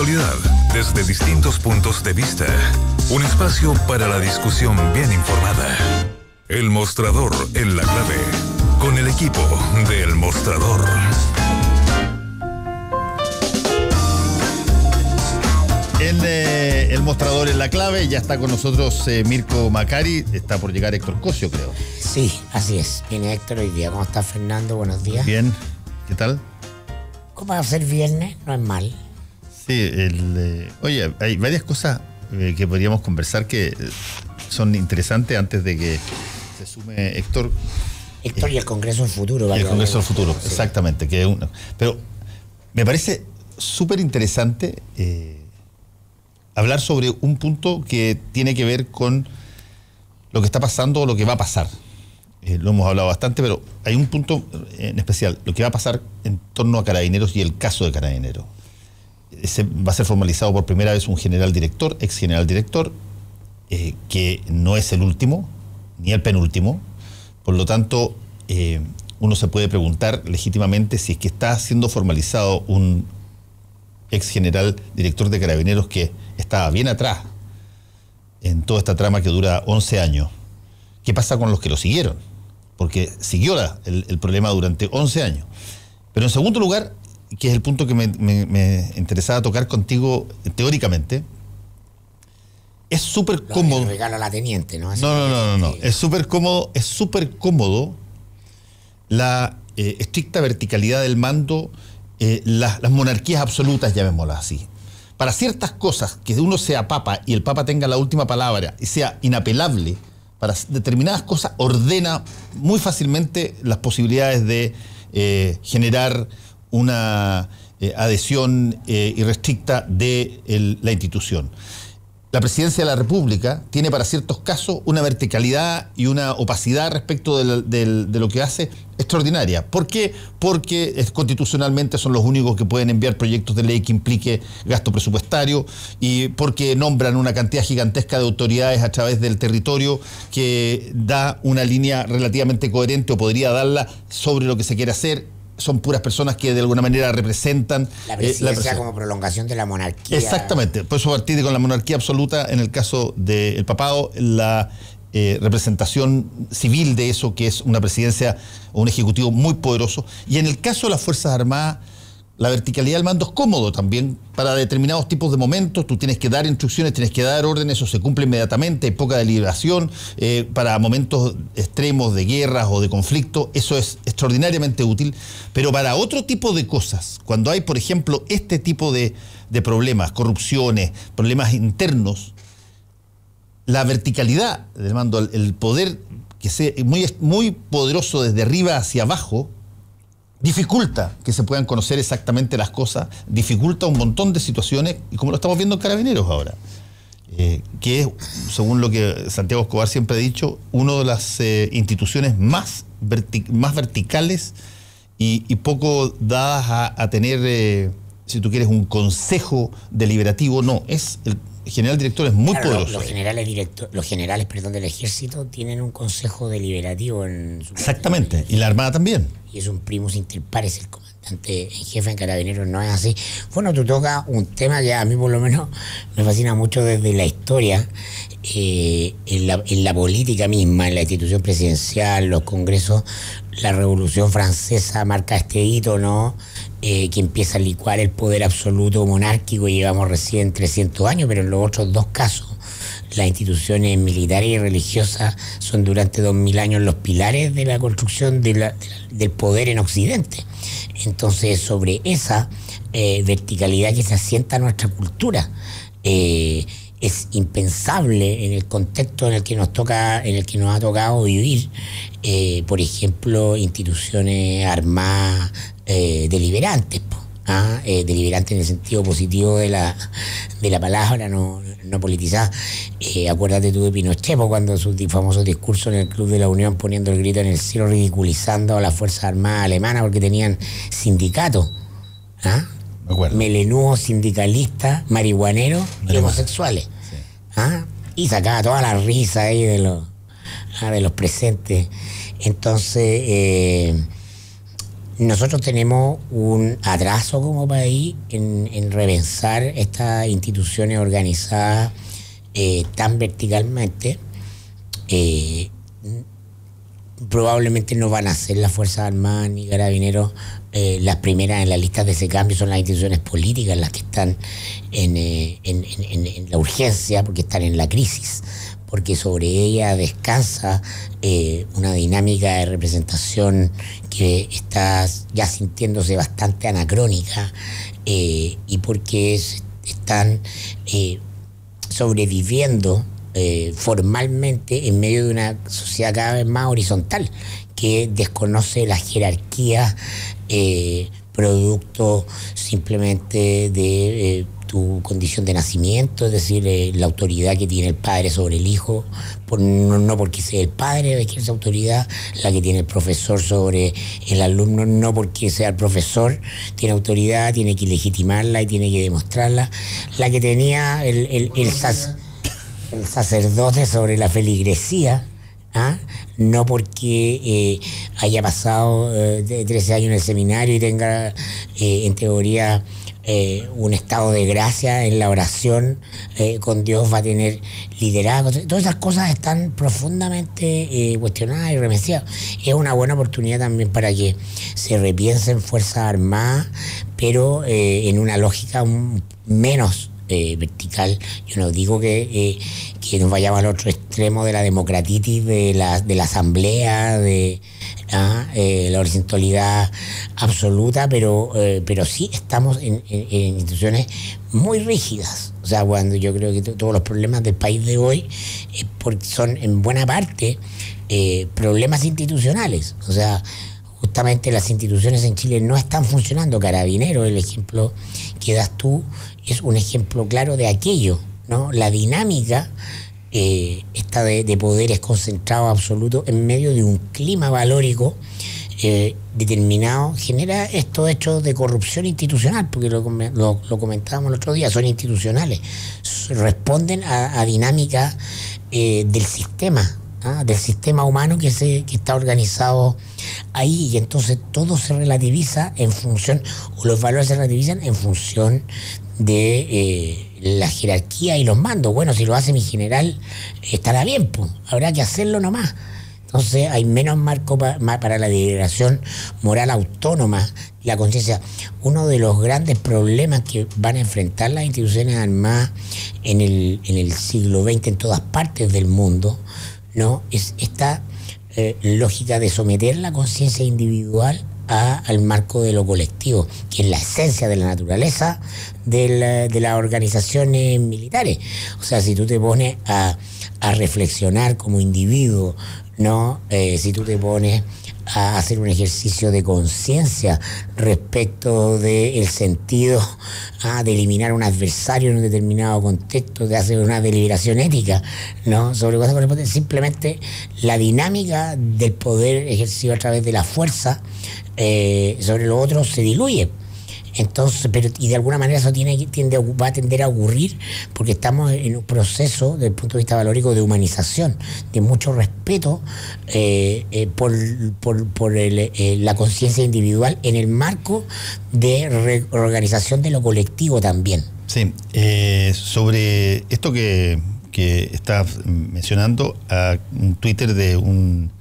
actualidad desde distintos puntos de vista. Un espacio para la discusión bien informada. El Mostrador en la clave, con el equipo del Mostrador. En el Mostrador en la clave ya está con nosotros Mirko Macari. Está por llegar Héctor Cosio, creo. Sí, así es. Viene Héctor hoy día. ¿Cómo está, Fernando? Buenos días. Bien. ¿Qué tal? ¿Cómo va a ser viernes? No es mal. Sí, oye, hay varias cosas que podríamos conversar que son interesantes antes de que se sume Héctor. Héctor y el Congreso del Futuro. El Congreso del Futuro, sí. exactamente. Pero me parece súper interesante hablar sobre un punto que tiene que ver con lo que está pasando o lo que va a pasar. Lo hemos hablado bastante, pero hay un punto en especial, lo que va a pasar en torno a Carabineros y el caso de Carabineros. Va a ser formalizado por primera vez un general director, ex general director, que no es el último, ni el penúltimo. Por lo tanto, uno se puede preguntar legítimamente si es que está siendo formalizado un ex general director de Carabineros que estaba bien atrás en toda esta trama que dura 11 años. ¿Qué pasa con los que lo siguieron? Porque siguió el problema durante 11 años. Pero en segundo lugar, que es el punto que me interesaba tocar contigo teóricamente, es súper cómodo. Regalo a la teniente, ¿no? No. Es súper cómodo la estricta verticalidad del mando, las monarquías absolutas, llamémoslas así. Para ciertas cosas, que uno sea papa y el papa tenga la última palabra y sea inapelable, para determinadas cosas ordena muy fácilmente las posibilidades de generar una adhesión irrestricta de la institución. La presidencia de la República tiene para ciertos casos una verticalidad y una opacidad respecto de lo que hace extraordinaria. ¿Por qué? Porque constitucionalmente son los únicos que pueden enviar proyectos de ley que implique gasto presupuestario y porque nombran una cantidad gigantesca de autoridades a través del territorio que da una línea relativamente coherente o podría darla sobre lo que se quiere hacer. Son puras personas que de alguna manera representan la presidencia como prolongación de la monarquía. Exactamente, por eso partir con la monarquía absoluta en el caso del papado, la representación civil de eso, que es una presidencia o un ejecutivo muy poderoso. Y en el caso de las Fuerzas Armadas, la verticalidad del mando es cómodo también para determinados tipos de momentos. Tú tienes que dar instrucciones, tienes que dar órdenes, eso se cumple inmediatamente, hay poca deliberación. Para momentos extremos de guerras o de conflicto, eso es extraordinariamente útil. Pero para otro tipo de cosas, cuando hay, por ejemplo, este tipo de problemas, corrupciones, problemas internos, la verticalidad del mando, el poder que sea muy poderoso desde arriba hacia abajo, dificulta que se puedan conocer exactamente las cosas, dificulta un montón de situaciones, y como lo estamos viendo en Carabineros ahora, que es, según lo que Santiago Escobar siempre ha dicho, una de las instituciones más verticales y poco dadas a tener, si tú quieres, un consejo deliberativo. No, el general director es muy poderoso. Los generales del ejército tienen un consejo deliberativo en su... Exactamente, y la Armada también. Y es un primus inter pares, el comandante en jefe en Carabineros no es así. Bueno, tú tocas un tema que a mí por lo menos me fascina mucho desde la historia, en la política misma, en la institución presidencial, los congresos. La Revolución Francesa marca este hito, ¿no? Que empieza a licuar el poder absoluto monárquico, y llevamos recién 300 años, pero en los otros dos casos, las instituciones militares y religiosas son durante 2000 años los pilares de la construcción del poder en Occidente. Entonces, sobre esa verticalidad que se asienta nuestra cultura, es impensable en el contexto en el que nos ha tocado vivir, por ejemplo, instituciones armadas deliberantes, deliberantes en el sentido positivo de la palabra, no politizada. Acuérdate tú de Pinochet, cuando su famoso discurso en el Club de la Unión, poniendo el grito en el cielo, ridiculizando a las Fuerzas Armadas alemanas porque tenían sindicatos, melenudos, sindicalistas, marihuaneros y homosexuales. Sí. Y sacaba toda la risa ahí de los presentes. Entonces, nosotros tenemos un atraso como país en repensar estas instituciones organizadas tan verticalmente. Probablemente no van a ser las Fuerzas Armadas ni Carabineros las primeras en la lista de ese cambio, son las instituciones políticas las que están en la urgencia, porque están en la crisis, porque sobre ella descansa una dinámica de representación que está ya sintiéndose bastante anacrónica, y porque están sobreviviendo formalmente en medio de una sociedad cada vez más horizontal que desconoce las jerarquías producto simplemente de tu condición de nacimiento, es decir, la autoridad que tiene el padre sobre el hijo, no porque sea el padre de quien esa autoridad, la que tiene el profesor sobre el alumno, no porque sea el profesor, tiene autoridad, tiene que legitimarla y tiene que demostrarla, la que tenía el sacerdote sobre la feligresía, no porque haya pasado 13 años en el seminario y tenga en teoría un estado de gracia en la oración con Dios va a tener liderazgo. Todas esas cosas están profundamente cuestionadas y remecidas. Es una buena oportunidad también para que se repiensen Fuerzas Armadas, pero en una lógica menos vertical. Yo no digo que nos vayamos al otro extremo de la democratitis, de la asamblea, de la horizontalidad absoluta, pero sí estamos en instituciones muy rígidas. O sea, cuando yo creo que todos los problemas del país de hoy son en buena parte problemas institucionales. O sea, justamente las instituciones en Chile no están funcionando. Carabineros, el ejemplo que das tú, es un ejemplo claro de aquello, ¿no? La dinámica esta de poderes concentrados absolutos en medio de un clima valórico determinado, genera estos hechos de corrupción institucional, porque lo comentábamos el otro día, son institucionales, responden a dinámicas del sistema humano que está organizado ahí, y entonces todo se relativiza en función, o los valores se relativizan en función de la jerarquía y los mandos. Bueno, si lo hace mi general, estará bien, pues, habrá que hacerlo nomás. Entonces hay menos marco para la deliberación moral autónoma, la conciencia. Uno de los grandes problemas que van a enfrentar las instituciones armadas en el siglo XX en todas partes del mundo, ¿no? Es esta lógica de someter la conciencia individual al marco de lo colectivo, que es la esencia de la naturaleza de las organizaciones militares. O sea, si tú te pones a reflexionar como individuo, ¿no? Si tú te pones a hacer un ejercicio de conciencia respecto del sentido de eliminar un adversario en un determinado contexto, de hacer una deliberación ética, ¿no? Sobre cosas correspondientes, simplemente la dinámica del poder ejercido a través de la fuerza sobre lo otro se diluye. Entonces, y de alguna manera eso va a tender a ocurrir porque estamos en un proceso, desde el punto de vista valórico, de humanización, de mucho respeto por la conciencia individual en el marco de reorganización de lo colectivo también. Sí, sobre esto que estás mencionando, un Twitter de un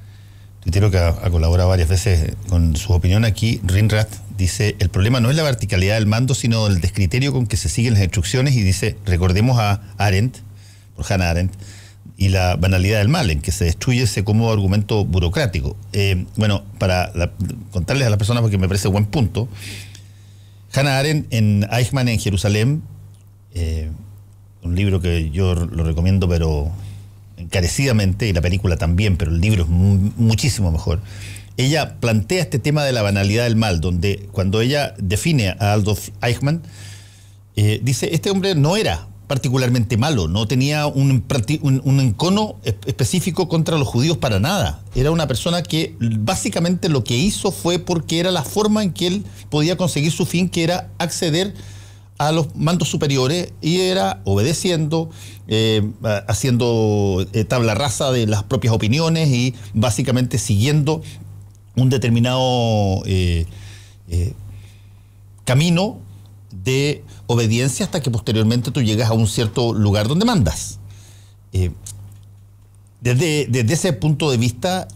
tuitero que ha colaborado varias veces con su opinión aquí, Rinrat, dice: el problema no es la verticalidad del mando, sino el descriterio con que se siguen las instrucciones, y dice, recordemos a Arendt, por Hannah Arendt, y la banalidad del mal, en que se destruye ese cómodo argumento burocrático. Bueno, para contarles a las personas, porque me parece buen punto, Hannah Arendt en Eichmann en Jerusalén, un libro que yo lo recomiendo, pero encarecidamente, y la película también, pero el libro es muchísimo mejor. Ella plantea este tema de la banalidad del mal, donde cuando ella define a Adolf Eichmann, dice, este hombre no era particularmente malo, no tenía un encono específico contra los judíos para nada. Era una persona que básicamente lo que hizo fue porque era la forma en que él podía conseguir su fin, que era acceder a los mandos superiores, y era obedeciendo, haciendo tabla rasa de las propias opiniones y básicamente siguiendo un determinado camino de obediencia hasta que posteriormente tú llegas a un cierto lugar donde mandas. Desde ese punto de vista,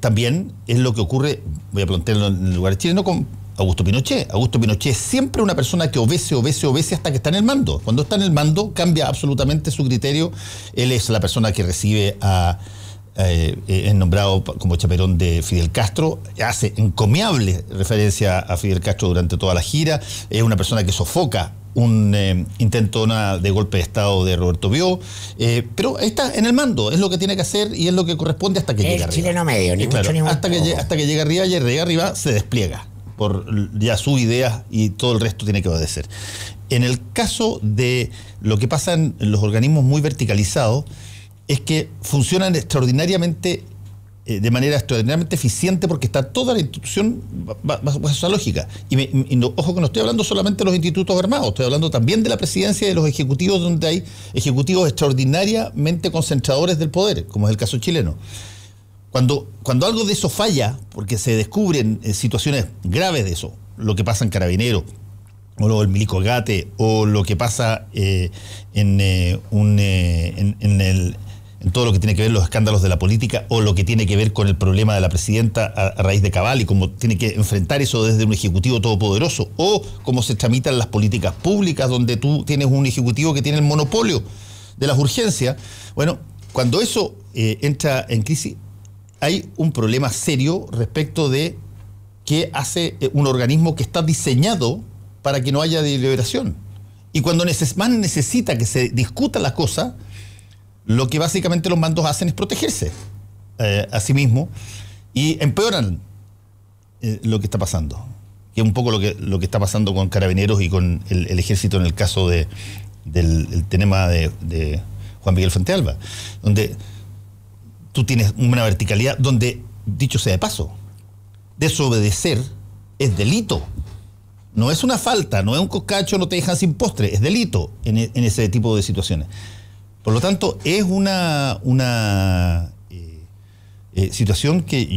también es lo que ocurre, voy a plantearlo en el lugar chileno, con Augusto Pinochet. Augusto Pinochet es siempre una persona que obedece hasta que está en el mando. Cuando está en el mando cambia absolutamente su criterio. Él es la persona que recibe es nombrado como chaperón de Fidel Castro, hace encomiable referencia a Fidel Castro durante toda la gira, es una persona que sofoca un intento de golpe de Estado de Roberto Bió, pero está en el mando, es lo que tiene que hacer y es lo que corresponde hasta que llega arriba. Chileno medio, ni mucho ni hasta que llega arriba, y llega arriba se despliega por ya su idea y todo el resto tiene que obedecer. En el caso de lo que pasa en los organismos muy verticalizados, es que funcionan extraordinariamente, de manera extraordinariamente eficiente, porque está toda la institución bajo esa lógica. Ojo que no estoy hablando solamente de los institutos armados, estoy hablando también de la presidencia y de los ejecutivos, donde hay ejecutivos extraordinariamente concentradores del poder, como es el caso chileno. Cuando algo de eso falla, porque se descubren situaciones graves de eso, lo que pasa en Carabineros, o el Milico Gate, o lo que pasa en todo lo que tiene que ver los escándalos de la política, o lo que tiene que ver con el problema de la presidenta a raíz de Cabal y cómo tiene que enfrentar eso desde un ejecutivo todopoderoso, o cómo se tramitan las políticas públicas donde tú tienes un ejecutivo que tiene el monopolio de las urgencias. Bueno, cuando eso entra en crisis, hay un problema serio respecto de qué hace un organismo que está diseñado para que no haya deliberación. Y cuando más necesita que se discuta la cosa, lo que básicamente los mandos hacen es protegerse a sí mismos y empeoran lo que está pasando. Que es un poco lo que está pasando con Carabineros y con el Ejército en el caso del tema de Juan Miguel Fuentealba, donde tú tienes una verticalidad donde, dicho sea de paso, desobedecer es delito. No es una falta, no es un coscacho, no te dejan sin postre, es delito en ese tipo de situaciones. Por lo tanto, es una situación que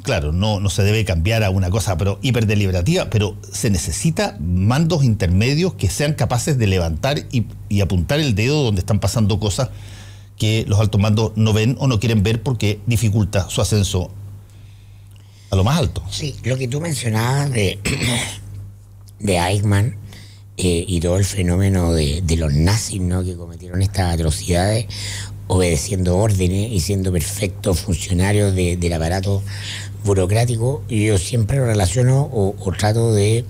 claro, no se debe cambiar a una cosa pero hiperdeliberativa, pero se necesita mandos intermedios que sean capaces de levantar y apuntar el dedo donde están pasando cosas que los altos mandos no ven o no quieren ver porque dificulta su ascenso a lo más alto. Sí, lo que tú mencionabas de Eichmann y todo el fenómeno de los nazis, ¿no?, que cometieron estas atrocidades obedeciendo órdenes y siendo perfectos funcionarios del aparato burocrático, yo siempre lo relaciono o trato de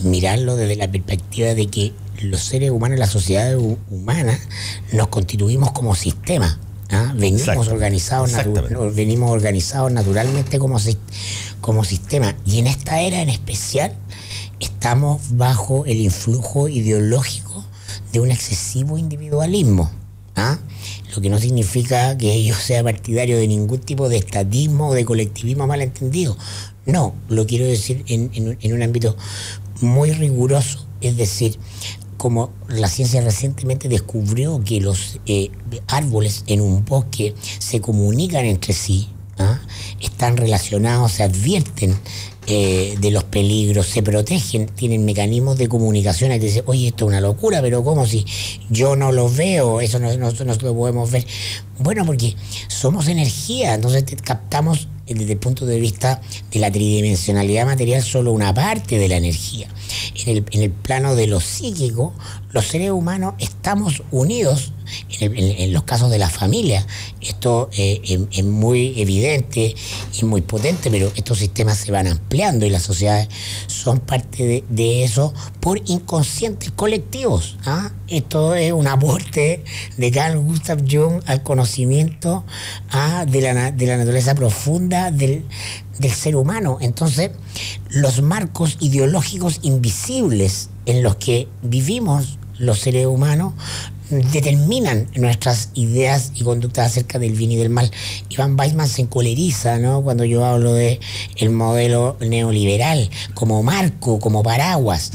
mirarlo desde la perspectiva de que los seres humanos, las sociedades humanas, nos constituimos como sistema. Venimos organizados naturalmente como sistema, y en esta era en especial estamos bajo el influjo ideológico de un excesivo individualismo, lo que no significa que yo sea partidario de ningún tipo de estatismo o de colectivismo malentendido. No, lo quiero decir en un ámbito muy riguroso, es decir, como la ciencia recientemente descubrió que los árboles en un bosque se comunican entre sí, están relacionados, se advierten de los peligros, se protegen, tienen mecanismos de comunicación. Y te dicen, oye, esto es una locura, pero ¿cómo si yo no lo veo? Eso no lo podemos ver. Bueno, porque somos energía, entonces captamos desde el punto de vista de la tridimensionalidad material solo una parte de la energía. En el plano de lo psíquico, los seres humanos estamos unidos. En los casos de la familia, esto es muy evidente y muy potente, pero estos sistemas se van ampliando y las sociedades son parte de eso por inconscientes colectivos. Esto es un aporte de Carl Gustav Jung al conocimiento de la naturaleza profunda del ser humano. Entonces, los marcos ideológicos invisibles en los que vivimos los seres humanos determinan nuestras ideas y conductas acerca del bien y del mal. Iván Weissman se encoleriza, ¿no?, cuando yo hablo de el modelo neoliberal como marco, como paraguas,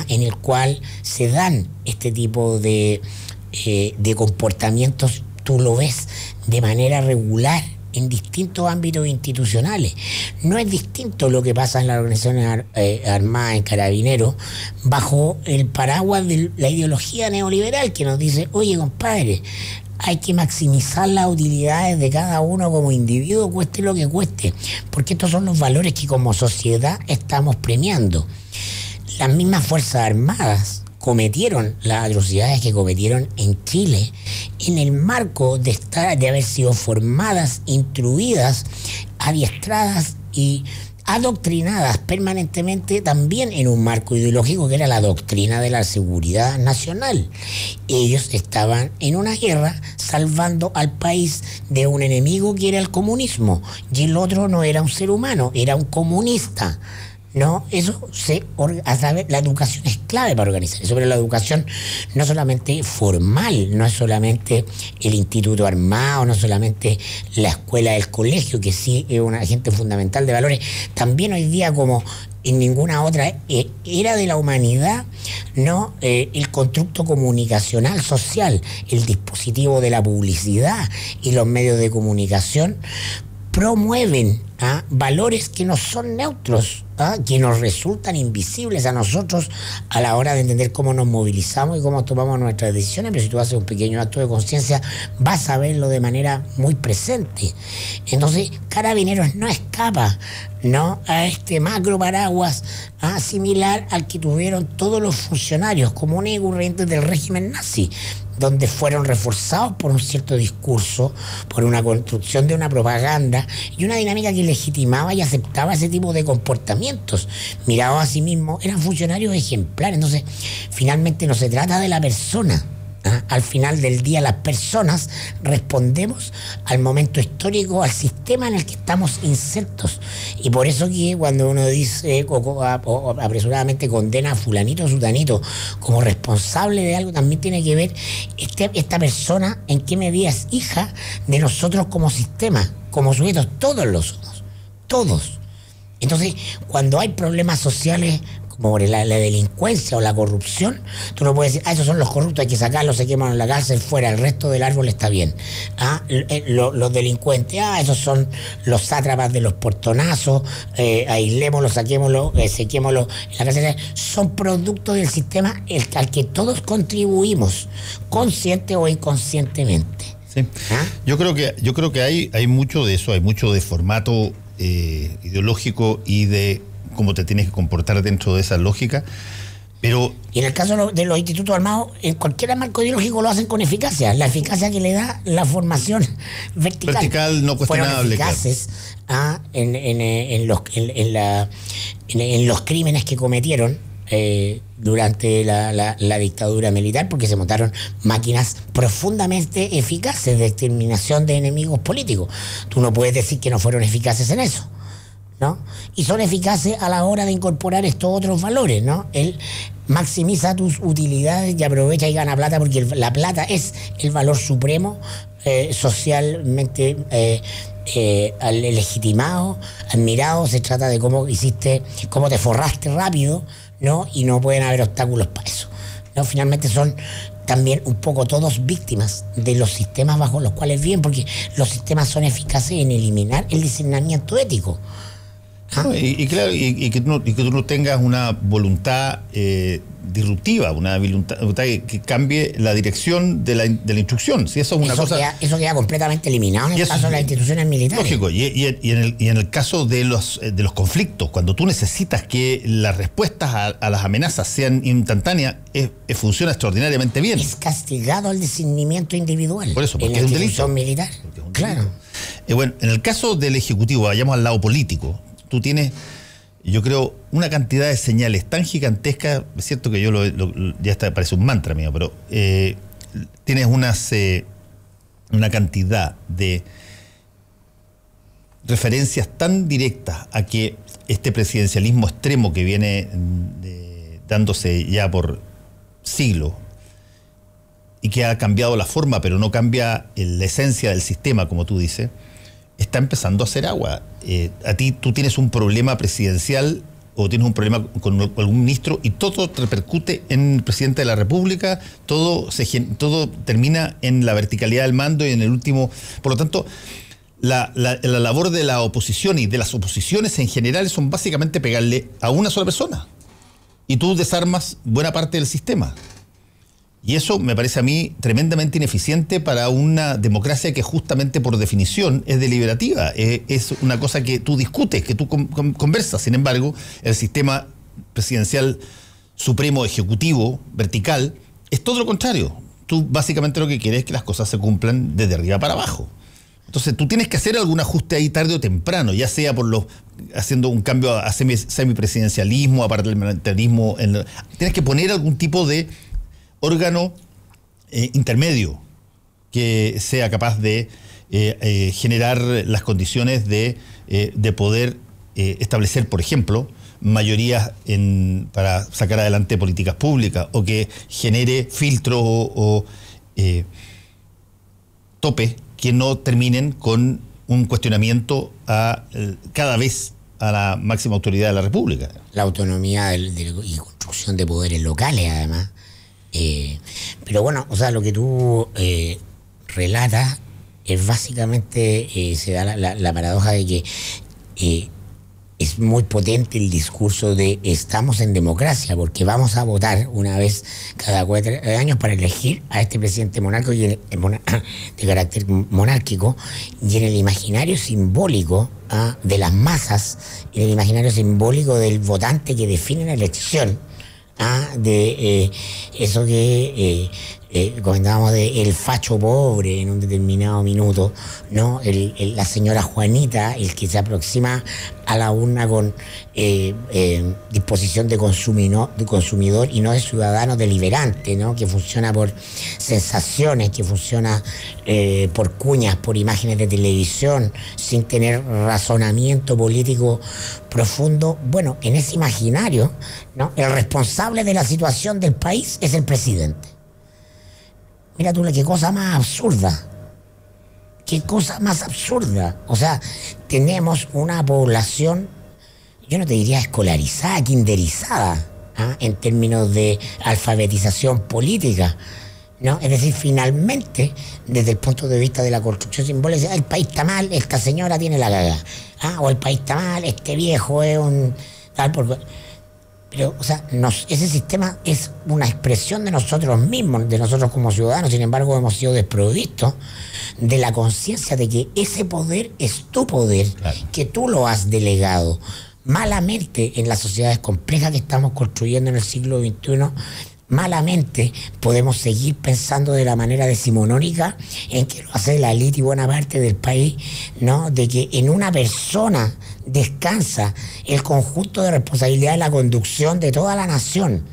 en el cual se dan este tipo de comportamientos. Tú lo ves de manera regular en distintos ámbitos institucionales. No es distinto lo que pasa en las organizaciones armadas, en Carabineros, bajo el paraguas de la ideología neoliberal que nos dice, oye, compadre, hay que maximizar las utilidades de cada uno como individuo, cueste lo que cueste, porque estos son los valores que como sociedad estamos premiando. Las mismas Fuerzas Armadas cometieron las atrocidades que cometieron en Chile en el marco de haber sido formadas, instruidas, adiestradas y adoctrinadas permanentemente también en un marco ideológico que era la doctrina de la seguridad nacional. Ellos estaban en una guerra salvando al país de un enemigo que era el comunismo, y el otro no era un ser humano, era un comunista. No, eso a través la educación es clave para organizar. Sobre la educación no solamente formal, no es solamente el instituto armado, no solamente la escuela del colegio, que sí es un agente fundamental de valores, también hoy día como en ninguna otra era de la humanidad, no el constructo comunicacional social, el dispositivo de la publicidad y los medios de comunicación promueven valores que no son neutros, que nos resultan invisibles a nosotros a la hora de entender cómo nos movilizamos y cómo tomamos nuestras decisiones. Pero si tú haces un pequeño acto de conciencia, vas a verlo de manera muy presente. Entonces, Carabineros no escapa, ¿no?, a este macro paraguas similar al que tuvieron todos los funcionarios comunes y corrientes del régimen nazi, donde fueron reforzados por un cierto discurso, por una construcción de una propaganda y una dinámica que legitimaba y aceptaba ese tipo de comportamientos. Mirados a sí mismos, eran funcionarios ejemplares. Entonces, finalmente no se trata de la persona. Al final del día, las personas respondemos al momento histórico, al sistema en el que estamos insertos. Y por eso que cuando uno dice o apresuradamente condena a fulanito o sutanito como responsable de algo, también tiene que ver esta persona en qué medida es hija de nosotros como sistema, como sujetos. Todos lo somos, todos. Entonces, cuando hay problemas sociales como la delincuencia o la corrupción, tú no puedes decir, esos son los corruptos, hay que sacarlos, se queman en la cárcel, fuera, el resto del árbol está bien. Los delincuentes, esos son los sátrapas de los portonazos, aislémoslos, saquémoslos, sequémoslos en la cárcel. Son productos del sistema al que todos contribuimos, consciente o inconscientemente. Sí. Yo creo que hay mucho de eso, hay mucho de formato ideológico y de cómo te tienes que comportar dentro de esa lógica, pero... Y en el caso de los institutos armados, en cualquier marco ideológico lo hacen con eficacia, la eficacia que le da la formación vertical. Vertical, no cuestionable. Fueron eficaces en los crímenes que cometieron durante la dictadura militar, porque se montaron máquinas profundamente eficaces de exterminación de enemigos políticos. Tú no puedes decir que no fueron eficaces en eso, ¿no? Y son eficaces a la hora de incorporar estos otros valores, ¿no? Él maximiza tus utilidades y aprovecha y gana plata, porque la plata es el valor supremo socialmente legitimado, admirado. Se trata de cómo te forraste rápido, ¿no? Y no pueden haber obstáculos para eso, ¿no? Finalmente son también un poco todos víctimas de los sistemas bajo los cuales viven, porque los sistemas son eficaces en eliminar el discernimiento ético. Y claro, y que tú no tengas una voluntad disruptiva, una voluntad que cambie la dirección de la instrucción. Si eso es una cosa... Eso queda completamente eliminado en el caso de las instituciones militares. Lógico, y en el caso de los conflictos, cuando tú necesitas que las respuestas a las amenazas sean instantáneas, funciona extraordinariamente bien. Es castigado el discernimiento individual. Por eso, porque en la es un institución militar. Claro. Bueno, en el caso del Ejecutivo, vayamos al lado político, tú tienes, yo creo, una cantidad de señales tan gigantescas. Es cierto que yo ya parece un mantra mío, pero tienes una cantidad de referencias tan directas a que este presidencialismo extremo que viene dándose ya por siglos y que ha cambiado la forma, pero no cambia la esencia del sistema, como tú dices, está empezando a hacer agua. Tú tienes un problema presidencial o tienes un problema con algún ministro y todo repercute en el presidente de la República, todo termina en la verticalidad del mando y en el último. Por lo tanto, la labor de la oposición y de las oposiciones en general son básicamente pegarle a una sola persona. Y tú desarmas buena parte del sistema. Y eso me parece a mí tremendamente ineficiente para una democracia que justamente por definición es deliberativa. Es una cosa que tú discutes, que tú conversas. Sin embargo, el sistema presidencial supremo, ejecutivo, vertical, es todo lo contrario. Tú básicamente lo que quieres es que las cosas se cumplan desde arriba para abajo. Entonces tú tienes que hacer algún ajuste ahí tarde o temprano, ya sea haciendo un cambio a semipresidencialismo, a parlamentarismo. Tienes que poner algún tipo de órgano intermedio que sea capaz de generar las condiciones de poder establecer, por ejemplo, mayorías para sacar adelante políticas públicas, o que genere filtros o tope que no terminen con un cuestionamiento cada vez a la máxima autoridad de la República. La autonomía y construcción de poderes locales, además. Pero bueno, o sea, lo que tú relatas es básicamente, se da la paradoja de que es muy potente el discurso de estamos en democracia, porque vamos a votar una vez cada 4 años para elegir a este presidente monárquico de carácter monárquico, y en el imaginario simbólico de las masas, en el imaginario simbólico del votante que define la elección, de eso que comentábamos de el facho pobre en un determinado minuto, ¿no? La señora Juanita, el que se aproxima a la urna con disposición de consumidor y no de ciudadano deliberante, ¿no? Que funciona por sensaciones, que funciona por cuñas, por imágenes de televisión, sin tener razonamiento político profundo. Bueno, en ese imaginario, ¿no? El responsable de la situación del país es el presidente. Mira tú, qué cosa más absurda. Qué cosa más absurda. O sea, tenemos una población, yo no te diría escolarizada, kinderizada, en términos de alfabetización política, ¿no? Es decir, finalmente, desde el punto de vista de la construcción simbólica, el país está mal, esta señora tiene la caga. O el país está mal, este viejo es un tal por... Pero, o sea, ese sistema es una expresión de nosotros mismos, de nosotros como ciudadanos. Sin embargo, hemos sido desprovistos de la conciencia de que ese poder es tu poder, claro, que tú lo has delegado. Malamente, en las sociedades complejas que estamos construyendo en el siglo XXI, malamente podemos seguir pensando de la manera decimonónica en que lo hace la élite y buena parte del país, ¿no? De que en una persona descansa el conjunto de responsabilidad de la conducción de toda la nación,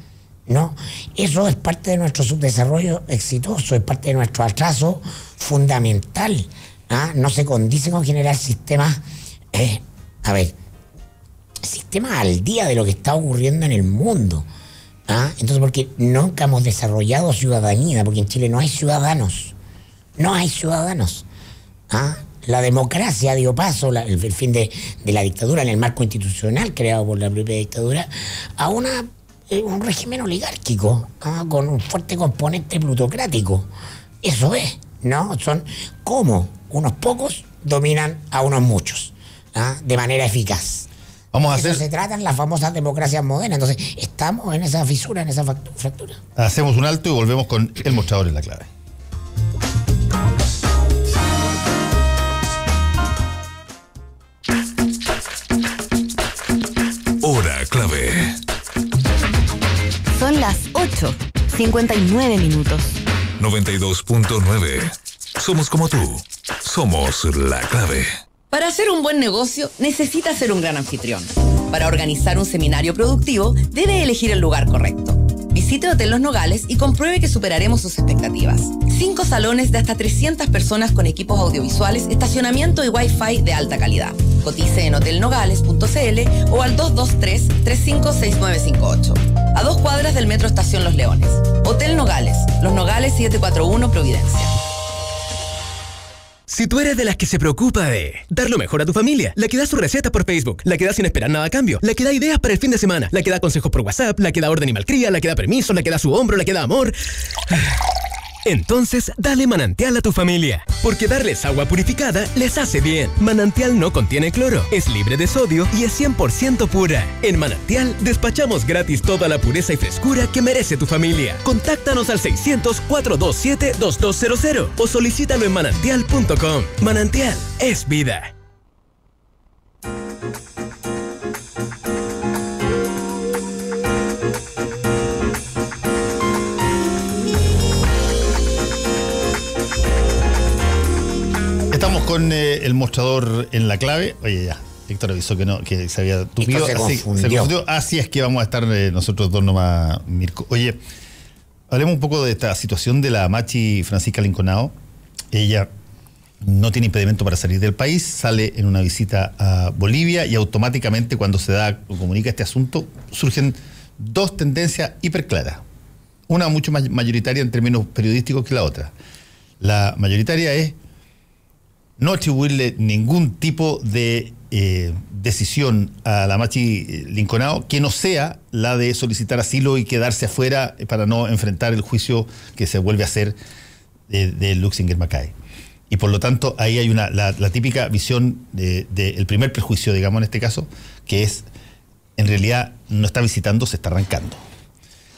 ¿no? Eso es parte de nuestro subdesarrollo exitoso, es parte de nuestro atraso fundamental. No se condice con generar sistemas, sistemas al día de lo que está ocurriendo en el mundo. Entonces, porque nunca hemos desarrollado ciudadanía, porque en Chile no hay ciudadanos. No hay ciudadanos. La democracia dio paso, el fin de la dictadura en el marco institucional creado por la propia dictadura, a un régimen oligárquico, con un fuerte componente plutocrático. Eso es, ¿no? Son como unos pocos dominan a unos muchos, de manera eficaz. Eso se tratan las famosas democracias modernas. Entonces, estamos en esa fisura, en esa fractura. Hacemos un alto y volvemos con el mostrador en la clave. Hora clave. Son las 8:59 minutos. 92.9. Somos como tú. Somos la clave. Para hacer un buen negocio, necesita ser un gran anfitrión. Para organizar un seminario productivo, debe elegir el lugar correcto. Visite Hotel Los Nogales y compruebe que superaremos sus expectativas. 5 salones de hasta 300 personas con equipos audiovisuales, estacionamiento y Wi-Fi de alta calidad. Cotice en hotelnogales.cl o al 223-356958. A 2 cuadras del Metro Estación Los Leones. Hotel Nogales, Los Nogales 741 Providencia. Si tú eres de las que se preocupa de dar lo mejor a tu familia, la que da su receta por Facebook, la que da sin esperar nada a cambio, la que da ideas para el fin de semana, la que da consejos por WhatsApp, la que da orden y malcría, la que da permiso, la que da su hombro, la que da amor... Entonces, dale Manantial a tu familia, porque darles agua purificada les hace bien. Manantial no contiene cloro, es libre de sodio y es 100% pura. En Manantial despachamos gratis toda la pureza y frescura que merece tu familia. Contáctanos al 600-427-2200 o solicítalo en manantial.com. Manantial es vida. Estamos con el mostrador en la clave. Oye, ya, Héctor avisó que se había tupido. Se confundió. Así es que vamos a estar nosotros dos nomás, Mirko. Oye, hablemos un poco de esta situación de la machi Francisca Linconao. Ella no tiene impedimento para salir del país, sale en una visita a Bolivia y automáticamente cuando se da o comunica este asunto, surgen dos tendencias hiperclaras. Una mucho más mayoritaria en términos periodísticos que la otra. La mayoritaria es no atribuirle ningún tipo de decisión a la machi Linconao que no sea la de solicitar asilo y quedarse afuera para no enfrentar el juicio que se vuelve a hacer de Luxinger Mackay. Y por lo tanto, ahí hay la típica visión del primer prejuicio, digamos en este caso, que es, en realidad, no está visitando, se está arrancando.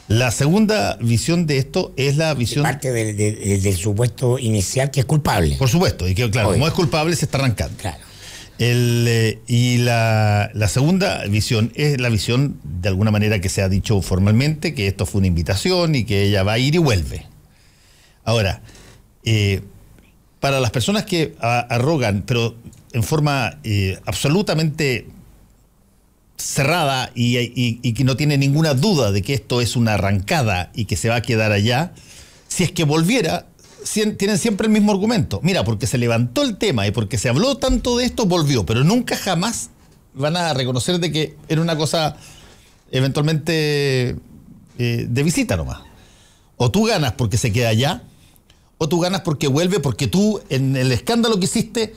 La segunda visión de esto es la visión... Parte del supuesto inicial que es culpable. Por supuesto, y que claro, como es culpable, se está arrancando. Claro. Y la segunda visión es la visión, de alguna manera, que se ha dicho formalmente, que esto fue una invitación y que ella va a ir y vuelve. Ahora, para las personas que arrogan, pero en forma absolutamente cerrada y que no tiene ninguna duda de que esto es una arrancada y que se va a quedar allá, si es que volviera, tienen siempre el mismo argumento. Mira, porque se levantó el tema y porque se habló tanto de esto, volvió, pero nunca jamás van a reconocer de que era una cosa eventualmente de visita nomás. O tú ganas porque se queda allá, o tú ganas porque vuelve, porque tú en el escándalo que hiciste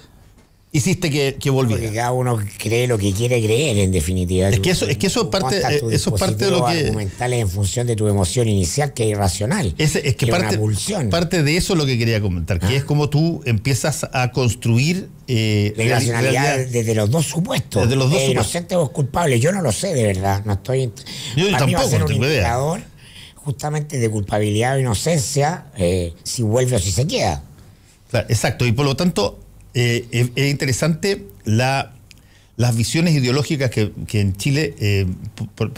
que volviera. Porque cada uno cree lo que quiere creer, en definitiva. Es que eso es parte de lo que... argumentales en función de tu emoción inicial, que es irracional. Es que parte de eso es lo que quería comentar, que es como tú empiezas a construir... la irracionalidad desde los dos supuestos. Desde los dos supuestos. Inocente o culpable. Yo no lo sé, de verdad. No estoy... Yo tampoco, no tengo idea. Justamente de culpabilidad o inocencia, si vuelve o si se queda. Claro, exacto, y por lo tanto... es interesante las visiones ideológicas que en Chile,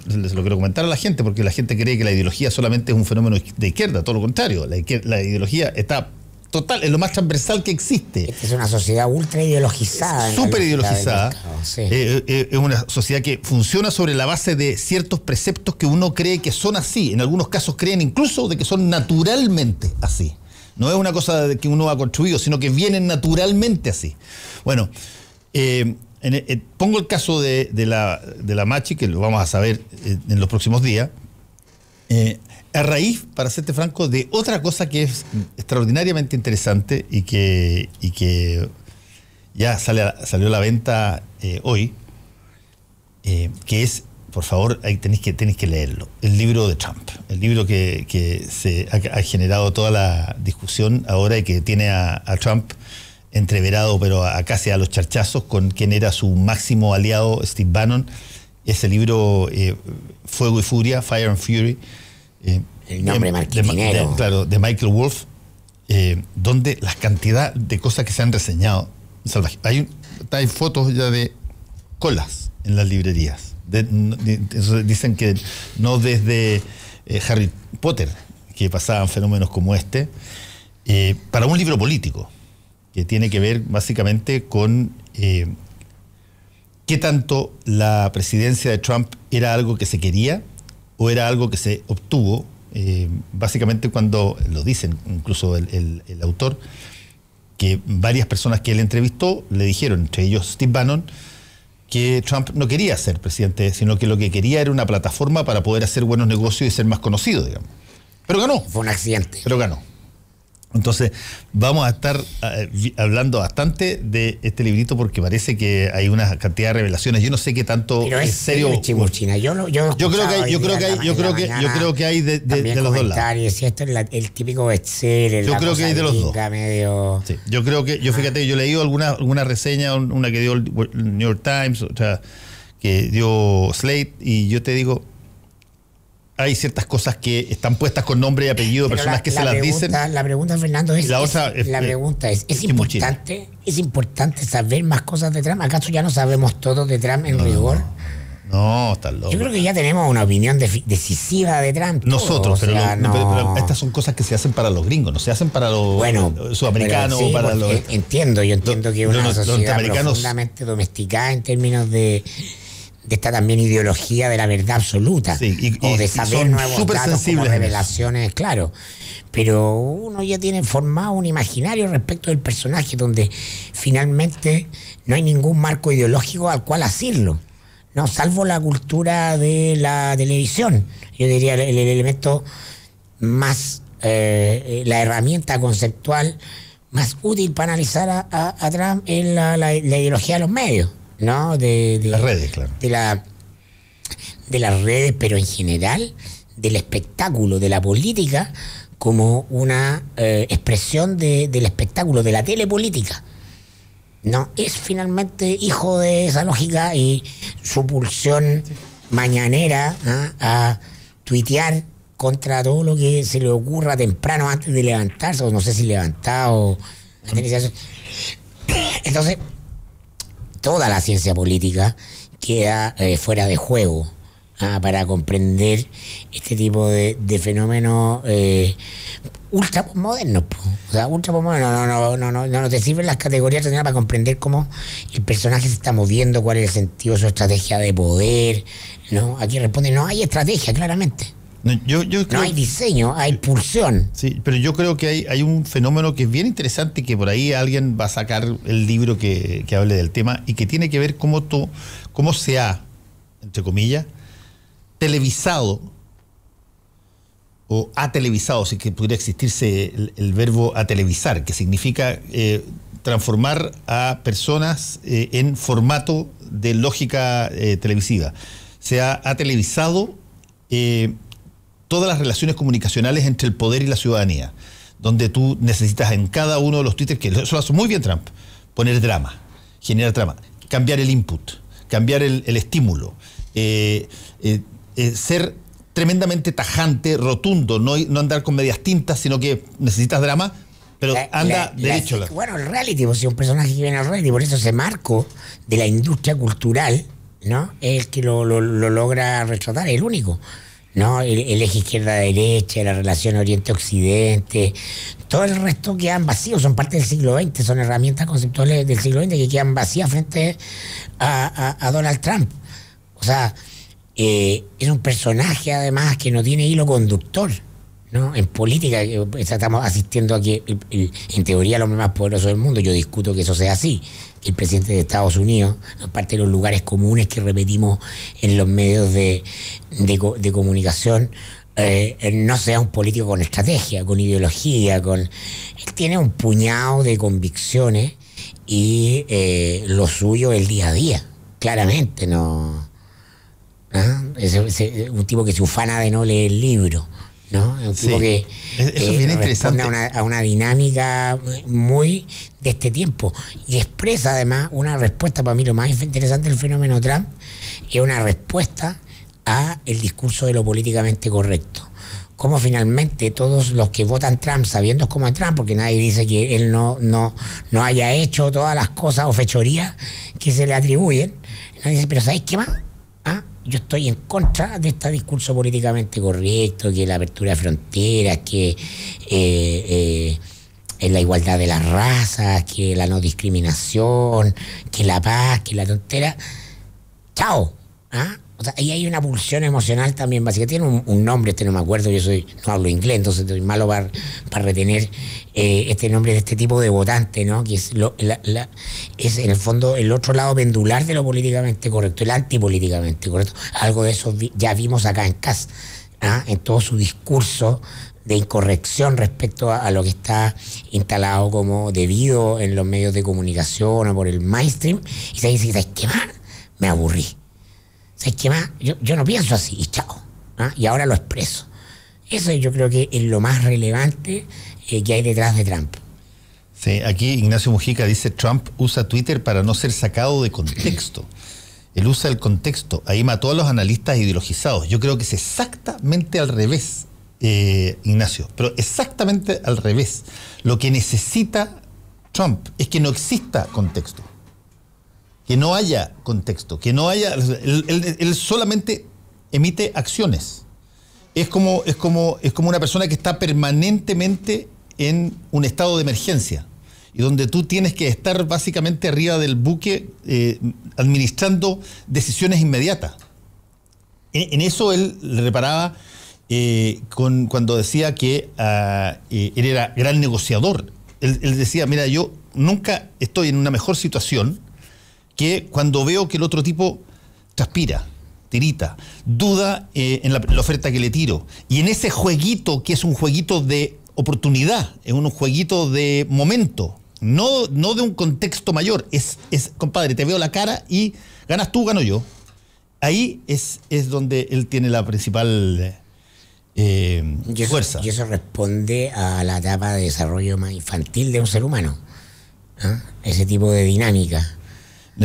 les lo quiero comentar a la gente, porque la gente cree que la ideología solamente es un fenómeno de izquierda, todo lo contrario, la ideología está total, es lo más transversal que existe. Esta es una sociedad ultra ideologizada. Súper ideologizada. Sí. Es una sociedad que funciona sobre la base de ciertos preceptos que uno cree que son así, en algunos casos creen incluso de que son naturalmente así. No es una cosa que uno ha construido, sino que vienen naturalmente así. Bueno, pongo el caso de la machi, que lo vamos a saber en los próximos días, a raíz, para serte franco, de otra cosa que es extraordinariamente interesante y que ya salió a la venta hoy, que es... Por favor, ahí tenéis que leerlo. El libro de Trump. El libro que se ha generado toda la discusión ahora y que tiene a Trump entreverado, pero casi a los charchazos, con quien era su máximo aliado, Steve Bannon. Ese libro, Fuego y Furia, Fire and Fury. El nombre marketinero. Claro, de Michael Wolff, donde la cantidad de cosas que se han reseñado, salvaje. Hay fotos ya de colas en las librerías. Dicen que no desde Harry Potter que pasaban fenómenos como este, para un libro político que tiene que ver básicamente con qué tanto la presidencia de Trump era algo que se quería o era algo que se obtuvo, básicamente cuando lo dicen incluso el autor, que varias personas que él entrevistó le dijeron, entre ellos Steve Bannon, que Trump no quería ser presidente, sino que lo que quería era una plataforma para poder hacer buenos negocios y ser más conocido, digamos. Pero ganó. Fue un accidente. Pero ganó. Entonces, vamos a estar hablando bastante de este librito porque parece que hay una cantidad de revelaciones. Yo no sé qué tanto pero es serio. Chimuchina. Yo creo que hay de los dos lados. Si esto es el típico bestseller. Yo creo que hay de los dos. Medio... Sí, yo creo que, fíjate, yo he leído alguna reseña, una que dio el New York Times, otra que dio Slate, y yo te digo, hay ciertas cosas que están puestas con nombre y apellido de personas que se las dicen. La pregunta, Fernando, es importante. ¿Es importante saber más cosas de Trump? ¿Acaso ya no sabemos todo de Trump en rigor? No, está loco. Yo creo que ya tenemos una opinión decisiva de Trump. Nosotros, pero estas son cosas que se hacen para los gringos, no se hacen para los sudamericanos. Sí, para los, yo entiendo que una sociedad profundamente domesticada en términos de esta también ideología de la verdad absoluta, o de saber nuevos datos como revelaciones, claro. Pero uno ya tiene formado un imaginario respecto del personaje donde finalmente no hay ningún marco ideológico al cual asirlo, no, salvo la cultura de la televisión. Yo diría el elemento más, la herramienta conceptual más útil para analizar a Trump es la ideología de los medios, ¿no? De las redes, claro. De las redes, pero en general del espectáculo, de la política, como una expresión del espectáculo, de la telepolítica. No, es finalmente hijo de esa lógica, y su pulsión mañanera a tuitear contra todo lo que se le ocurra temprano antes de levantarse, o no sé si levantado. Entonces, toda la ciencia política queda fuera de juego para comprender este tipo de fenómenos ultra modernos. O sea, ultra modernos. No te sirven las categorías para comprender cómo el personaje se está moviendo, cuál es el sentido de su estrategia de poder, ¿no? Aquí responde, no hay estrategia, claramente. No hay diseño, hay pulsión. Sí, pero yo creo que hay un fenómeno que es bien interesante, que por ahí alguien va a sacar el libro que hable del tema, y que tiene que ver cómo se ha, entre comillas, televisado, o ha televisado, si que pudiera existirse el verbo a televisar, que significa transformar a personas en formato de lógica televisiva. Se ha televisado todas las relaciones comunicacionales entre el poder y la ciudadanía, donde tú necesitas en cada uno de los twitters, que eso lo hace muy bien Trump, poner drama, generar drama, cambiar el input, cambiar el estímulo, ser tremendamente tajante, rotundo, no andar con medias tintas, sino que necesitas drama, pero anda derecho. Bueno, el reality, pues, si un personaje que viene al reality, por eso ese marco de la industria cultural, ¿no? Es el que lo logra retratar, es el único. ¿No? El eje izquierda-derecha, la relación Oriente-Occidente, todo el resto quedan vacíos, son parte del siglo XX, son herramientas conceptuales del siglo XX que quedan vacías frente a Donald Trump. O sea, es un personaje además que no tiene hilo conductor, ¿no? En política estamos asistiendo a que en teoría el hombre más poderoso del mundo, yo discuto que eso sea así, que el presidente de Estados Unidos, aparte de los lugares comunes que repetimos en los medios de comunicación, no sea un político con estrategia, con ideología, él tiene un puñado de convicciones y lo suyo es el día a día, claramente, ¿no? Es un tipo que se ufana de no leer el libro, ¿no? Un tipo que responde a una dinámica muy de este tiempo, y expresa además una respuesta. Para mí lo más interesante del fenómeno Trump es una respuesta a el discurso de lo políticamente correcto. Como finalmente todos los que votan Trump, sabiendo cómo es Trump, porque nadie dice que él no haya hecho todas las cosas o fechorías que se le atribuyen, nadie dice, pero ¿sabéis qué más? Yo estoy en contra de este discurso políticamente correcto, que la apertura de fronteras, que la igualdad de las razas, que la no discriminación, que la paz, que la tontera. ¡Chao! O sea, ahí hay una pulsión emocional también básica. Tiene un nombre, no me acuerdo, yo no hablo inglés, entonces estoy malo para retener este nombre de este tipo de votante, ¿no? Que es es en el fondo el otro lado pendular de lo políticamente correcto, el antipolíticamente correcto. Algo de eso ya vimos acá en CAS. en todo su discurso de incorrección respecto a lo que está instalado como debido en los medios de comunicación o por el mainstream, y se dice, ¿sabes qué más? Me aburrí. ¿Sabes qué más? Yo no pienso así, y chao. Y ahora lo expreso. Eso yo creo que es lo más relevante que hay detrás de Trump. Sí, aquí Ignacio Mujica dice, Trump usa Twitter para no ser sacado de contexto. Él usa el contexto. Ahí mató a los analistas ideologizados. Yo creo que es exactamente al revés, Ignacio, pero exactamente al revés. Lo que necesita Trump es que no exista contexto, que no haya contexto, que no haya... Él solamente emite acciones. Es como una persona que está permanentemente en un estado de emergencia y donde tú tienes que estar básicamente arriba del buque administrando decisiones inmediatas. En eso él le reparaba cuando decía que él era gran negociador. Él decía, mira, yo nunca estoy en una mejor situación que cuando veo que el otro tipo transpira, tirita, duda en la oferta que le tiro. Y en ese jueguito, que es un jueguito de oportunidad, es un jueguito de momento, no de un contexto mayor, es compadre, te veo la cara y ganas tú, gano yo. Ahí es donde él tiene la principal fuerza. Y eso responde a la etapa de desarrollo más infantil de un ser humano. Ese tipo de dinámica.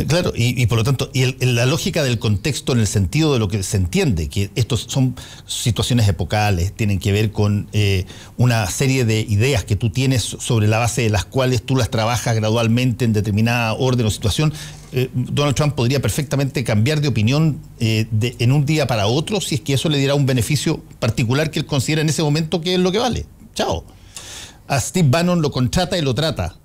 Claro, y por lo tanto, la lógica del contexto en el sentido de lo que se entiende, que estos son situaciones epocales, tienen que ver con una serie de ideas que tú tienes sobre la base de las cuales tú las trabajas gradualmente en determinada orden o situación. Donald Trump podría perfectamente cambiar de opinión en un día para otro si es que eso le diera un beneficio particular que él considera en ese momento que es lo que vale. Chao. A Steve Bannon lo contrata y lo trata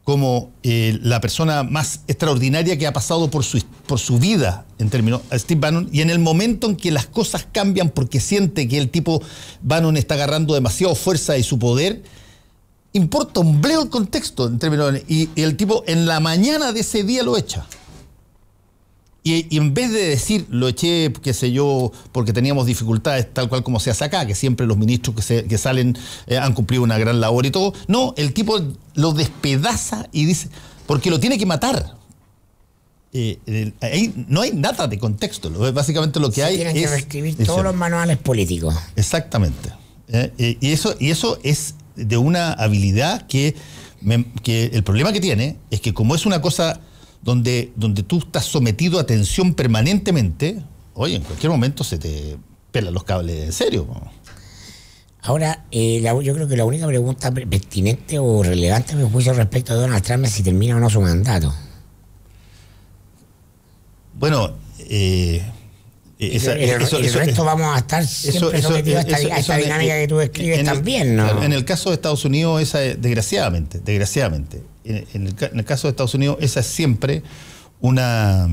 como la persona más extraordinaria que ha pasado por su vida, en términos, a Steve Bannon, y en el momento en que las cosas cambian porque siente que el tipo Bannon está agarrando demasiado fuerza y su poder, importa un bledo el contexto, en términos, y el tipo en la mañana de ese día lo echa. Y en vez de decir, lo eché, qué sé yo, porque teníamos dificultades, tal cual como se hace acá, que siempre los ministros que salen han cumplido una gran labor y todo, no, el tipo lo despedaza y dice, porque lo tiene que matar. Ahí no hay nada de contexto, básicamente lo que hay tienen es... que reescribir todos los manuales políticos. Exactamente. Y eso es de una habilidad que el problema que tiene es que como es una cosa... Donde tú estás sometido a tensión permanentemente, oye, en cualquier momento se te pelan los cables en serio. Ahora, yo creo que la única pregunta pertinente o relevante a mi juicio respecto a Donald Trump es si termina o no su mandato. Bueno, el resto vamos a estar siempre sometidos a esta dinámica que tú describes también, ¿no? En el caso de Estados Unidos, esa es, desgraciadamente, en el caso de Estados Unidos, esa es siempre una